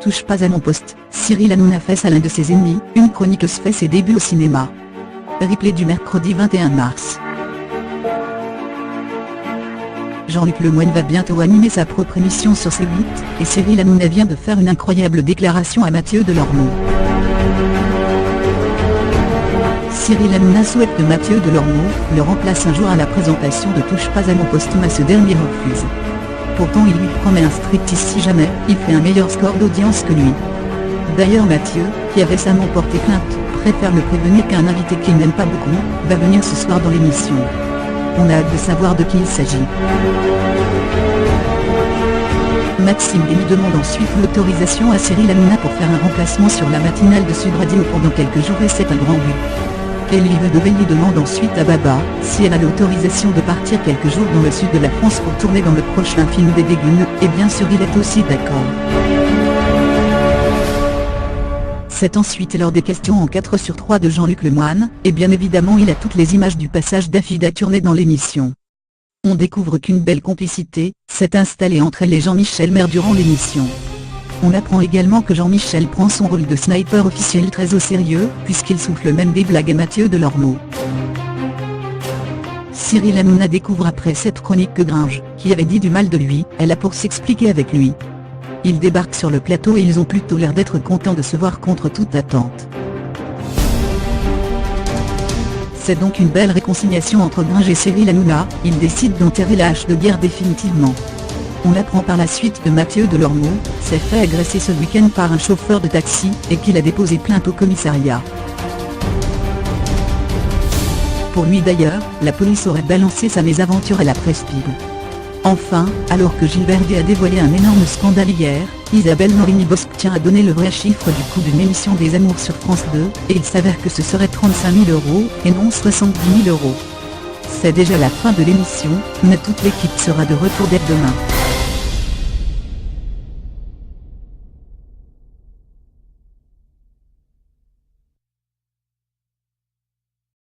Touche pas à mon poste, Cyril Hanouna face à l'un de ses ennemis, une chroniqueuse fait ses débuts au cinéma. Replay du mercredi 21 mars. Jean-Luc Lemoyne va bientôt animer sa propre émission sur C8, et Cyril Hanouna vient de faire une incroyable déclaration à Mathieu Delormeau. Cyril Hanouna souhaite que Mathieu Delormeau le remplace un jour à la présentation de Touche pas à mon poste, mais ce dernier refuse. Pourtant il lui promet un striptease si jamais il fait un meilleur score d'audience que lui. D'ailleurs Mathieu, qui a récemment porté plainte, préfère le prévenir qu'un invité qu'il n'aime pas beaucoup va venir ce soir dans l'émission. On a hâte de savoir de qui il s'agit. Maxime Guény demande ensuite l'autorisation à Cyril Hanouna pour faire un remplacement sur la matinale de Sud Radio pendant quelques jours, et c'est un grand but. Kelly Ledeveille demande ensuite à Baba si elle a l'autorisation de partir quelques jours dans le sud de la France pour tourner dans le prochain film des Dégueuneux, et bien sûr il est aussi d'accord. C'est ensuite lors des questions en 4/3 de Jean-Luc Lemoyne, et bien évidemment il a toutes les images du passage d'Afida tourné dans l'émission. On découvre qu'une belle complicité s'est installée entre elle et Jean-Michel Maire durant l'émission. On apprend également que Jean-Michel prend son rôle de sniper officiel très au sérieux, puisqu'il souffle même des blagues à Mathieu Delormeau. Cyril Hanouna découvre après cette chronique que Gringe, qui avait dit du mal de lui, est là pour s'expliquer avec lui. Ils débarquent sur le plateau et ils ont plutôt l'air d'être contents de se voir contre toute attente. C'est donc une belle réconciliation entre Gringe et Cyril Hanouna, ils décident d'enterrer la hache de guerre définitivement. On apprend par la suite que Mathieu Delormeau s'est fait agresser ce week-end par un chauffeur de taxi, et qu'il a déposé plainte au commissariat. Pour lui d'ailleurs, la police aurait balancé sa mésaventure à la presse-bible. Enfin, alors que Gilbert Gay a dévoilé un énorme scandale hier, Isabelle Morini-Bosc tient à donner le vrai chiffre du coût d'une émission des Amours sur France 2, et il s'avère que ce serait 35 000 € et non 70 000 €. C'est déjà la fin de l'émission, mais toute l'équipe sera de retour dès demain.